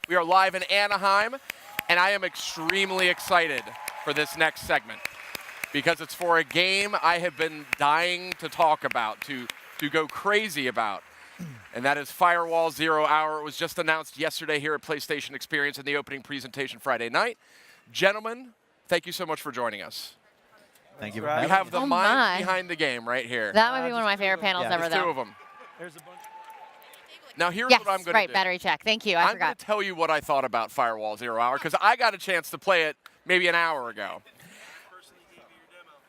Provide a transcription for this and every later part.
We are live in Anaheim, and I am extremely excited for this next segment because it's for a game I have been dying to talk about, to go crazy about, and that is Firewall 0 Hour. It was just announced yesterday here at PlayStation Experience in the opening presentation Friday night. Gentlemen, thank you so much for joining us. Thank you. We have the mind behind the game right here. That might be one of my favorite panels ever, There's though. two of them. There's a bunch. Now, here's Yes, what I'm going to right, do. battery check. Thank you, I I'm forgot. going to tell you what I thought about Firewall 0 Hour, because I got a chance to play it maybe an hour ago.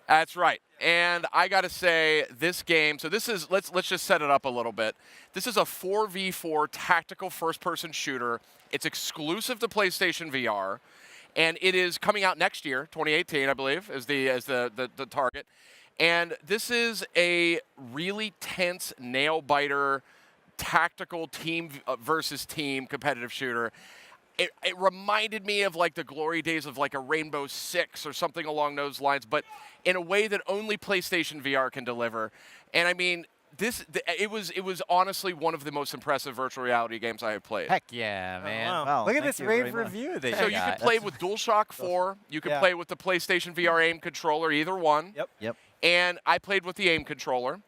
That's right. And I got to say, this game, so this is, let's just set it up a little bit. This is a 4v4 tactical first-person shooter. It's exclusive to PlayStation VR, and it is coming out next year, 2018, I believe, is the target. And this is a really tense, nail-biter, tactical team versus team competitive shooter. It reminded me of like the glory days of like a Rainbow Six or something along those lines, but in a way that only PlayStation VR can deliver. And I mean, it was honestly one of the most impressive virtual reality games I have played. Heck yeah, man. wow. Wow, look at Thank this you rave very review that So you you got. can play with DualShock 4, you can Yeah. play with the PlayStation VR aim controller, either one. Yep. Yep. And I played with the aim controller.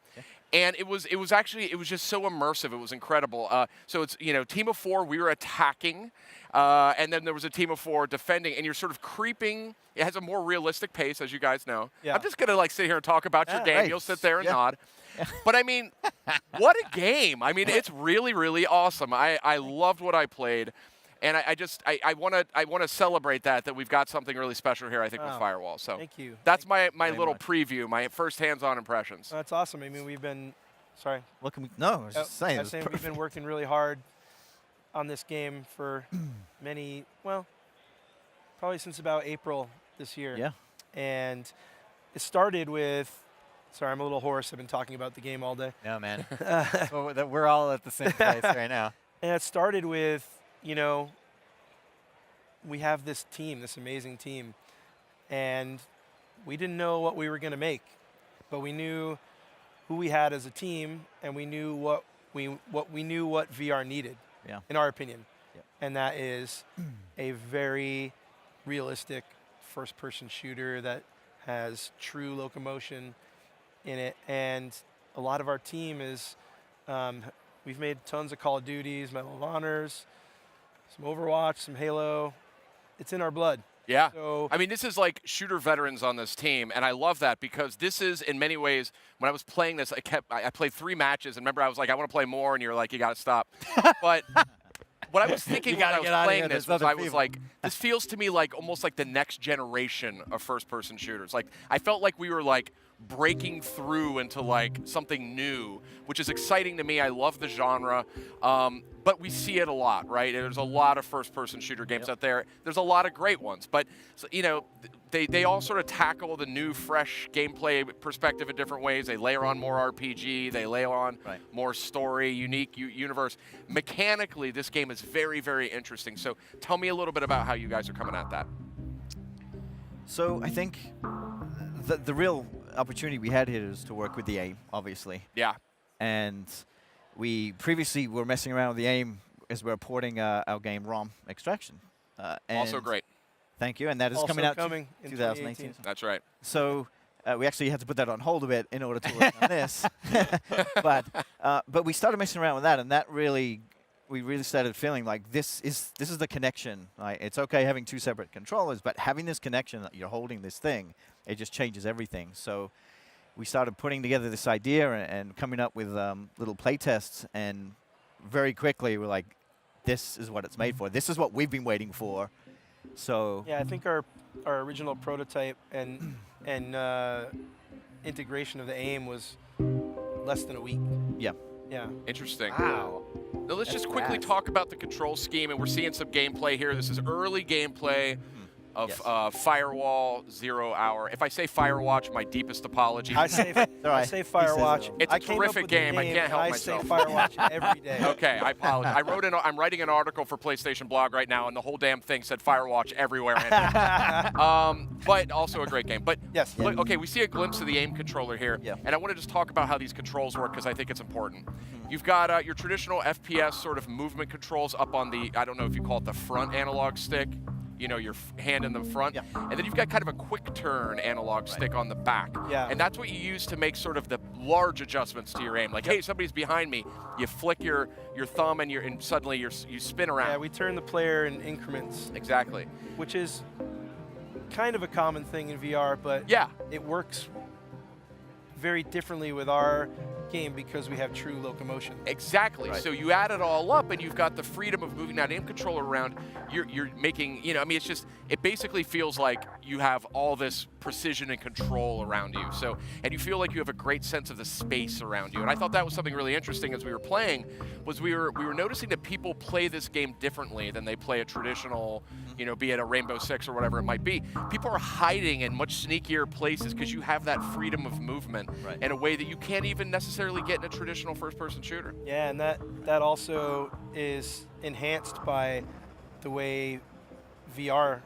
And it was just so immersive. It was incredible. So it's, team of 4, we were attacking, and then there was a team of 4 defending, and you're sort of creeping. It has a more realistic pace, as you guys know. Yeah. I'm just gonna sit here and talk about your Yeah, game. right. You'll sit there and Yeah. nod. But I mean, what a game! I mean, it's really, really awesome. I loved what I played. And I want to celebrate that we've got something really special here, I think, with Wow. Firewall. So Thank you. that's my very little much. preview, my first hands-on impressions. That's awesome. I mean, we've been, sorry. What can we? No, I was just saying. I it was was saying we've been perfect. working really hard on this game for probably since about April this year. Yeah. And it started with, sorry, I'm a little hoarse. I've been talking about the game all day. No, man. So we're all at the same place right now. And it started with, we have this team, this amazing team, and we didn't know what we were going to make, but we knew who we had as a team, and we knew what VR needed, Yeah. in our opinion, Yep. and that is a very realistic first-person shooter that has true locomotion in it, and a lot of our team is. We've made tons of Call of Duties, Medal of Honors, some Overwatch, some Halo. It's in our blood. Yeah. So I mean, this is like shooter veterans on this team, and I love that because this is, in many ways, when I was playing this, I played 3 matches, and remember I was like, I want to play more, and you're like, you got to stop. But what I was thinking You when gotta I was get out of playing here, this there's was other I was people. like, this feels to me like almost like the next generation of first-person shooters. Like, I felt like we were like breaking through into like something new, which is exciting to me. I love the genre, but we see it a lot, right? There's a lot of first-person shooter games out there. There's a lot of great ones, but they all sort of tackle the new, fresh gameplay perspective in different ways. They layer on more RPG, they layer on more story, unique universe. Mechanically, this game is very, very interesting. So tell me a little bit about how you guys are coming at that. So I think the real opportunity we had here is to work with the aim, obviously. Yeah. And we previously were messing around with the aim as we were porting our game ROM Extraction. Also and great. Thank you, and that is Also coming out coming in 2018. That's right. So we actually had to put that on hold a bit in order to work on this. But we started messing around with that, and that we really started feeling like this is the connection. Like, it's okay having 2 separate controllers, but having this connection that you're holding this thing, it just changes everything. So we started putting together this idea and coming up with little play tests, and very quickly we're like, this is what it's made for. This is what we've been waiting for. So yeah, I think our original prototype and integration of the aim was less than a week. yeah. Yeah. Interesting. Wow. Now let's That's just quickly fast. talk about the control scheme, and we're seeing some gameplay here. This is early gameplay of Yes. Firewall 0 Hour. If I say Firewatch, my deepest apology. I say Firewatch. It's a I came up terrific with the game. I name, can't help and myself. I say Firewatch every day. Okay, I apologize. I'm writing an article for PlayStation Blog right now, and the whole damn thing said Firewatch everywhere in it. But also a great game. But Yes. look, okay, we see a glimpse of the aim controller here, Yeah. and I want to just talk about how these controls work because I think it's important. You've got your traditional FPS sort of movement controls up on the, I don't know if you call it the front analog stick, you know, your hand in the front. Yeah. And then you've got kind of a quick turn analog stick on the back. Yeah. And that's what you use to make sort of the large adjustments to your aim. Like, hey, somebody's behind me. You flick your thumb and suddenly you spin around. Yeah, we turn the player in increments, Exactly. which is kind of a common thing in VR, but Yeah. it works very differently with our game because we have true locomotion. Exactly. Right. So you add it all up, and you've got the freedom of moving that aim controller around. You're making, you know, I mean, it basically feels like you have all this precision and control around you. So, and you feel like you have a great sense of the space around you. And I thought that was something really interesting as we were playing, was we were noticing that people play this game differently than they play a traditional, you know, be it a Rainbow Six or whatever it might be. People are hiding in much sneakier places because you have that freedom of movement Right. in a way that you can't even necessarily get in a traditional first-person shooter. Yeah, and that also is enhanced by the way VR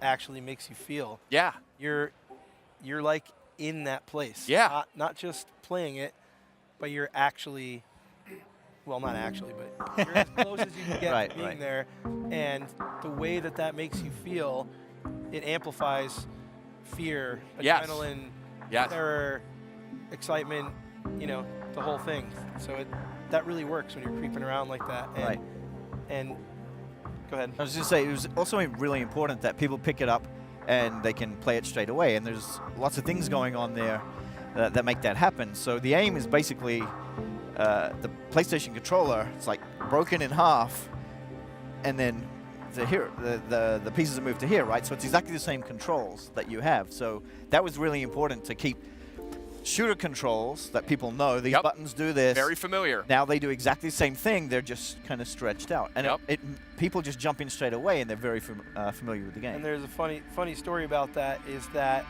actually makes you feel. Yeah. You're like in that place. Yeah. Not just playing it, but you're actually, well, not actually, but you're as close as you can get Right, to being right. there. And the way that makes you feel, it amplifies fear, Yes. adrenaline, Yes. terror, excitement, you know, the whole thing. So that really works when you're creeping around like that. And, Right. And go ahead. I was just say it was also really important that people pick it up and they can play it straight away. And there's lots of things going on there that make that happen. So the aim is basically the PlayStation controller. It's like broken in half, and then the pieces are moved to here, right? So it's exactly the same controls that you have. So that was really important to keep shooter controls that people know. These Yep. buttons do this. Very familiar. Now they do exactly the same thing. They're just kind of stretched out, and Yep. people just jump in straight away, and they're very familiar with the game. And there's a funny story about that is that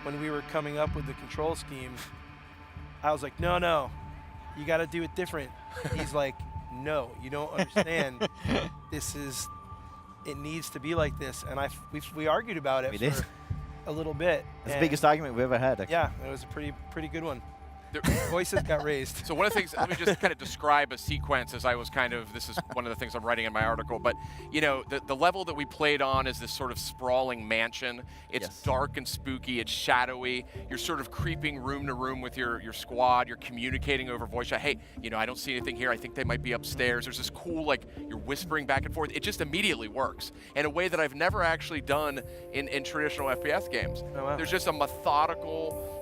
when we were coming up with the control scheme, I was like, no, you got to do it different. He's like, no, you don't understand. It needs to be like this. And we argued about it We for did. a little bit. It's the and biggest argument we've ever had. Actually. Yeah, it was a pretty good one. There- Voices got raised. So one of the things, let me just kind of describe a sequence as I was this is one of the things I'm writing in my article, but you know, the level that we played on is this sort of sprawling mansion. It's Yes. dark and spooky, it's shadowy. You're sort of creeping room to room with your squad, you're communicating over voice chat. Hey, you know, I don't see anything here, I think they might be upstairs. There's this cool, like, you're whispering back and forth. It just immediately works in a way that I've never actually done in traditional FPS games. Oh, wow. There's just the methodical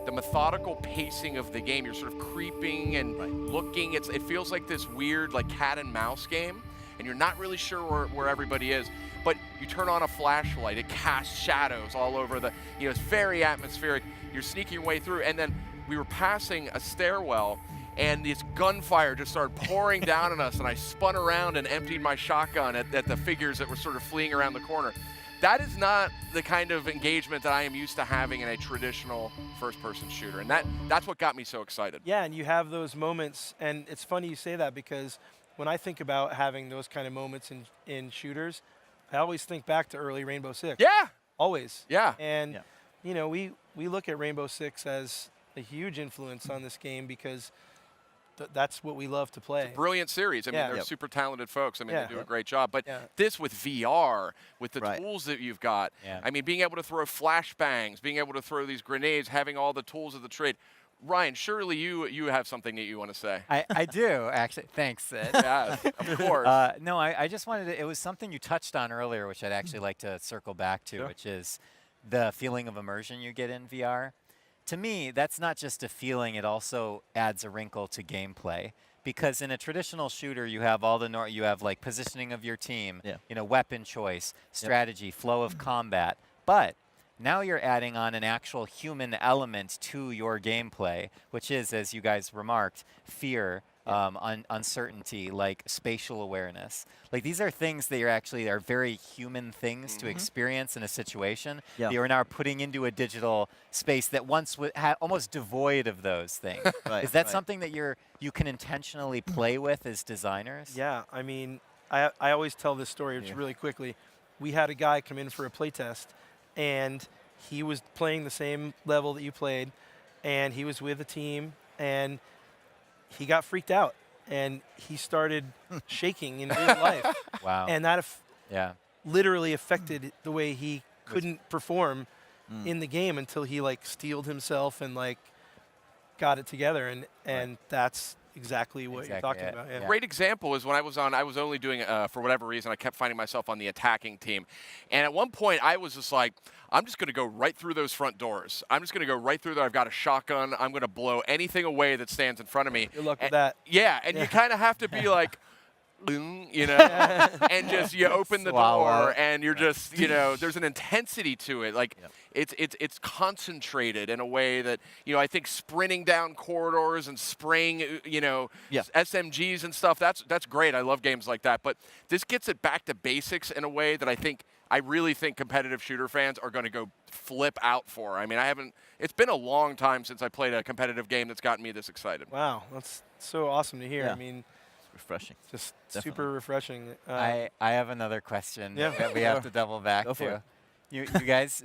pacing of the game. You're sort of creeping and looking. It feels like this weird, like, cat and mouse game, and you're not really sure where everybody is. But you turn on a flashlight, it casts shadows all over it's very atmospheric. You're sneaking your way through, and then we were passing a stairwell, and this gunfire just started pouring down on us, and I spun around and emptied my shotgun at the figures that were sort of fleeing around the corner. That is not the kind of engagement that I am used to having in a traditional first-person shooter, and that's what got me so excited. Yeah, and you have those moments, and it's funny you say that because when I think about having those kind of moments in shooters, I always think back to early Rainbow Six. Yeah, Always. yeah. And, Yeah. you know, we look at Rainbow Six as a huge influence on this game because that's what we love to play. Brilliant series. I mean, Yeah. they're Yep. super talented folks. I mean, Yeah. they do a great job. But Yeah. this with VR, with the Right. tools that you've got, Yeah. I mean, being able to throw flashbangs, being able to throw these grenades, having all the tools of the trade. Ryan, surely you have something that you want to say. I do, actually. Thanks, Sid. Yeah, of course. No, I just wanted to, it was something you touched on earlier, which I'd actually like to circle back to, Sure. which is the feeling of immersion you get in VR. To me, that's not just a feeling, it also adds a wrinkle to gameplay. Because in a traditional shooter, you have all you have like positioning of your team, Yeah. you know, weapon choice, strategy, flow of combat. But now you're adding on an actual human element to your gameplay, which is, as you guys remarked, fear, uncertainty, like spatial awareness. Like these are things that are very human things to experience in a situation Yeah. that you're now putting into a digital space that once almost devoid of those things. Right, Is that right. something that you can intentionally play with as designers? Yeah, I mean, I always tell this story just really quickly. We had a guy come in for a playtest, and he was playing the same level that you played, and he was with a team, and he got freaked out. and he started shaking in real life. Wow. And that yeah. literally affected the way he couldn't perform in the game until he like steeled himself and like got it together, and that's exactly what you're Exactly talking it. about. Yeah. Yeah. Great example is when I was only doing, for whatever reason, I kept finding myself on the attacking team. And at one point, I was just like, I'm just going to go right through those front doors. I'm just going to go right through there. I've got a shotgun. I'm going to blow anything away that stands in front of me. Good luck with that. Yeah, and you kind of have to be like, you know, and just you open the Swallow. door and you're just, you know, there's an intensity to it. Like it's concentrated in a way that, you know, I think sprinting down corridors and spraying, you know, SMGs and stuff, that's great. I love games like that. But this gets it back to basics in a way that I really think competitive shooter fans are going to go flip out for. I mean, it's been a long time since I played a competitive game that's gotten me this excited. Wow, that's so awesome to hear. Yeah. I mean, Refreshing. just Definitely. super refreshing. I have another question Yeah. that we have to double back Go for to. it. You guys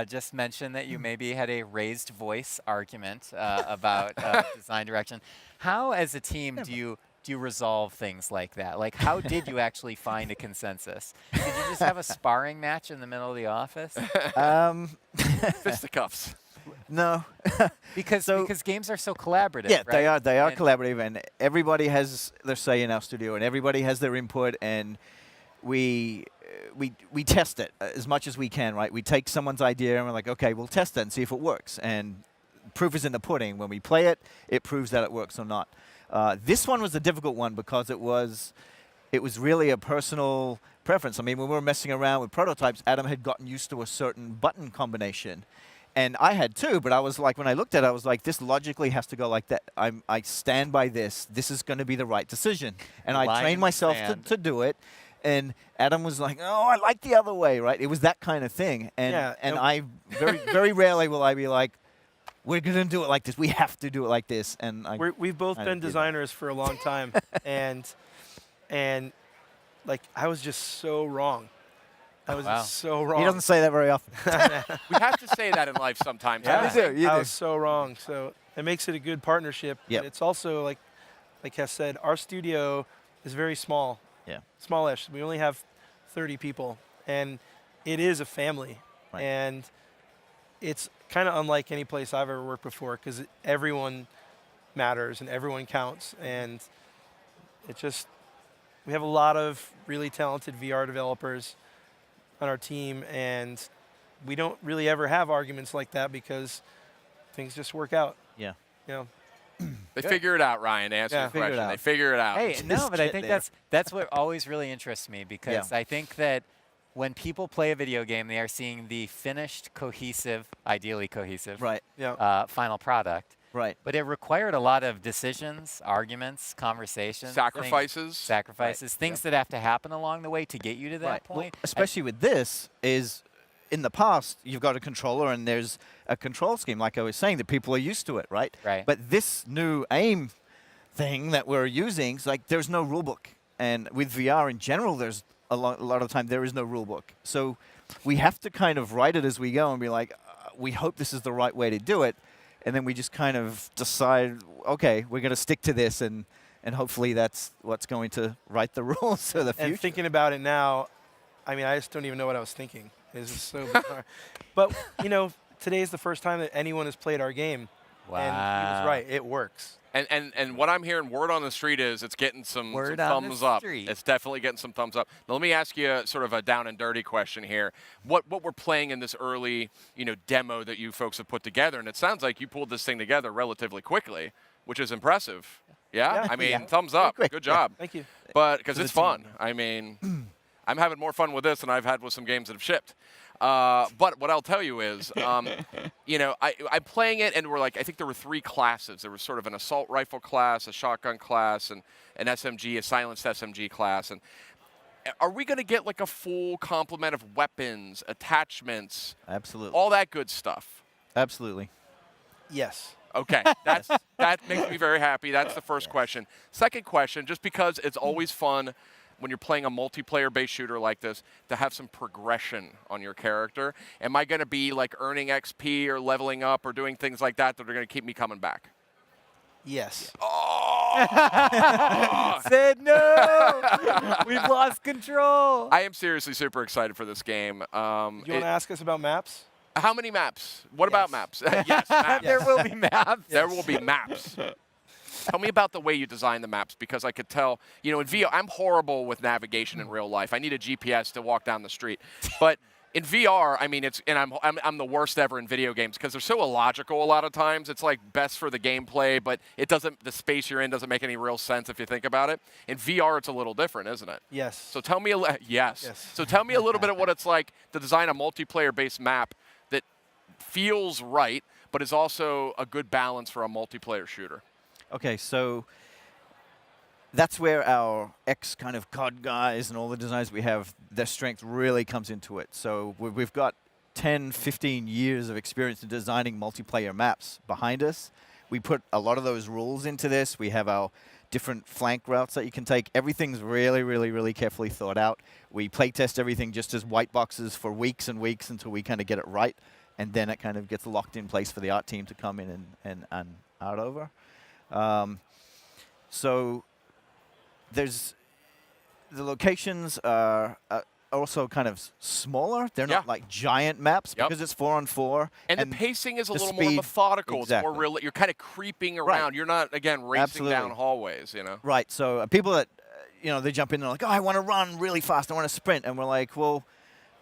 just mentioned that you maybe had a raised voice argument about design direction. How, as a team, do you resolve things like that? Like, how did you actually find a consensus? Did you just have a sparring match in the middle of the office? Fisticuffs. No. Because games are so collaborative. Yeah, right? they are And- collaborative, and everybody has their say in our studio, and everybody has their input, and we test it as much as we can, right? We take someone's idea and we're like, okay, we'll test it and see if it works. And proof is in the pudding. When we play it, it proves that it works or not. This one was a difficult one because it was really a personal preference. I mean, when we were messing around with prototypes, Adam had gotten used to a certain button combination. And I had too, but I was like, when I looked at it, I was like, this logically has to go like that. I stand by this. This is going to be the right decision. And I Line in trained the myself sand. to do it. And Adam was like, oh, I like the other way, right? It was that kind of thing. And Yeah, and no- I very rarely will I be like, we're going to do it like this. We have to do it like this. And We've both kinda been did that. designers for a long time, and like I was just so wrong. I was Wow. just so wrong. he doesn't say that very often. We have to say that in life sometimes. Yeah. I You do, you I do. was so wrong. So it makes it a good partnership. Yep. But it's also like Hess said, our studio is very small. Yeah. Smallish. We only have 30 people, and it is a family. Right. And it's kind of unlike any place I've ever worked before because everyone matters and everyone counts. And we have a lot of really talented VR developers on our team, and we don't really ever have arguments like that because things just work out. Yeah. You know, They figure it out, Ryan, to answer Yeah. your Figure it question. out. They figure it out. Hey, no, Just but I get think there. that's what always really interests me because I think that when people play a video game, they are seeing the finished, cohesive, ideally cohesive, Right. yeah. final product. Right. But it required a lot of decisions, arguments, conversations, Sacrifices. things that have to happen along the way to get you to that Right. Well, point. especially with this, is in the past, you've got a controller and there's a control scheme, like I was saying, that people are used to it, right? Right. But this new aim thing that we're using, it's like there's no rule book. And with VR in general, there's a lot of the time there is no rule book. So we have to kind of write it as we go and be like, we hope this is the right way to do it. And then we just kind of decide, okay, we're going to stick to this, and hopefully that's what's going to write the rules for the future. And thinking about it now, I mean, I just don't even know what I was thinking. It's just so bizarre. But, you know, today is the first time that anyone has played our game. Wow. And he was right. It works. And what I'm hearing, word on the street is it's getting some Word on the thumbs up. street. It's definitely getting some thumbs up. Now, let me ask you sort of a down and dirty question here. What we're playing in this early, demo that you folks have put together, and it sounds like you pulled this thing together relatively quickly, which is impressive. Yeah? Yeah. I mean, Yeah. thumbs up. Great. Good job. Thank you. But because To the it's team. fun. I mean, I'm having more fun with this than I've had with some games that have shipped. But what I'll tell you is, I'm playing it, and I think there were 3 classes. There was sort of an assault rifle class, a shotgun class, and an SMG, a silenced SMG class. And are we going to get like a full complement of weapons, attachments, Absolutely. all that good stuff? Absolutely. Yes. Okay, that makes me very happy. That's the first question. Second question, just because it's always fun when you're playing a multiplayer-based shooter like this, to have some progression on your character. Am I going to be like earning XP or leveling up or doing things like that that are going to keep me coming back? Yes. Oh, Said no. We've lost control. I am seriously super excited for this game. You want to ask us about maps? How many maps? What about maps? Yes, maps. There will be maps. There will be maps. Tell me about the way you design the maps, because I could tell, you know, in VR, I'm horrible with navigation in real life. I need a GPS to walk down the street. But in VR, I mean, I'm the worst ever in video games because they're so illogical a lot of times. It's like best for the gameplay, but the space you're in doesn't make any real sense if you think about it. In VR, it's a little different, isn't it? Yes. So tell me, yes. So tell me a little bit of what it's like to design a multiplayer-based map that feels right, but is also a good balance for a multiplayer shooter. Okay, so that's where our kind of COD guys and all the designers we have, their strength really comes into it. So we've got 10, 15 years of experience in designing multiplayer maps behind us. We put a lot of those rules into this. We have our different flank routes that you can take. Everything's really, really, really carefully thought out. We play test everything just as white boxes for weeks and weeks until we kind of get it right. And then it kind of gets locked in place for the art team to come in and art over. So the locations are also kind of smaller. They're not like giant maps because it's 4-on-4. And the pacing is a little more methodical. Exactly. It's more real. You're kind of creeping around. Right. You're not, again, racing down hallways, you know? Right. So people that, they jump in and they're like, oh, I want to run really fast. I want to sprint. And we're like, well,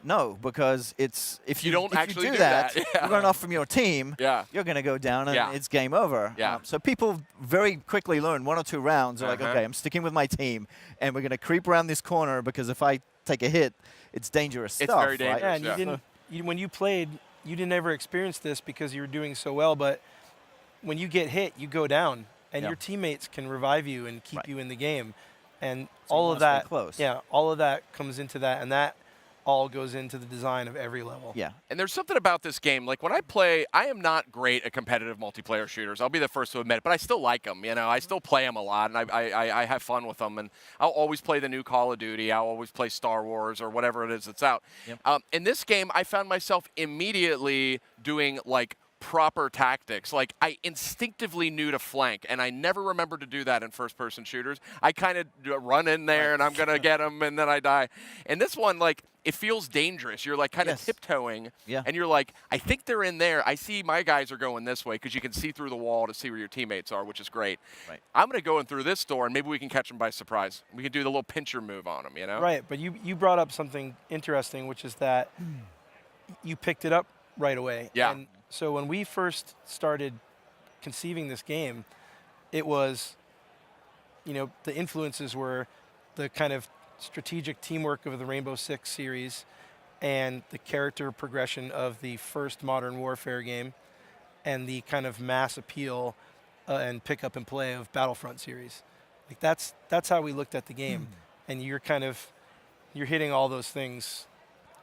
no, because if you don't actually do that, you run off from your team, you're going to go down and it's game over. Yeah. So people very quickly learn 1 or 2 rounds. They're like, okay, I'm sticking with my team, and we're going to creep around this corner because if I take a hit, it's dangerous stuff. It's very dangerous. Yeah, and when you played, you didn't ever experience this because you were doing so well, but when you get hit, you go down, and your teammates can revive you and keep you in the game. And all of that, all of that comes into that, and that all goes into the design of every level. Yeah. And there's something about this game, like when I play, I am not great at competitive multiplayer shooters. I'll be the first to admit it, but I still like them, I still play them a lot, and I have fun with them. And I'll always play the new Call of Duty. I'll always play Star Wars or whatever it is that's out. Yep. In this game, I found myself immediately doing, like, proper tactics. Like, I instinctively knew to flank, and I never remembered to do that in first-person shooters. I kind of run in there, and I'm going to get them, and then I die. And this one, like, it feels dangerous. You're, like, kind of tiptoeing, and you're like, I think they're in there. I see my guys are going this way because you can see through the wall to see where your teammates are, which is great. Right. I'm going to go in through this door, and maybe we can catch them by surprise. We can do the little pincher move on them, Right, but you brought up something interesting, which is that you picked it up right away. Yeah. And so when we first started conceiving this game, it was, the influences were the kind of strategic teamwork of the Rainbow Six series and the character progression of the first Modern Warfare game and the kind of mass appeal and pick up and play of Battlefront series. Like that's how we looked at the game. And you're hitting all those things.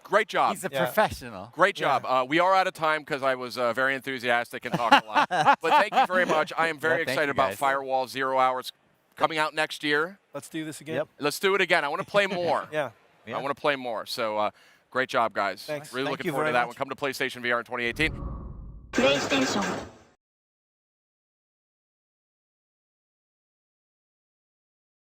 Great job. He's a professional. Great job. We are out of time because I was very enthusiastic and talked a lot. But thank you very much. I am very excited about Firewall 0 Hours coming out next year. Let's do this again. Yep. Let's do it again. I want to play more. Yeah. I want to play more. So great job, guys. Thanks. Really Thank looking you forward to very that much. one. Come to PlayStation VR in 2018. PlayStation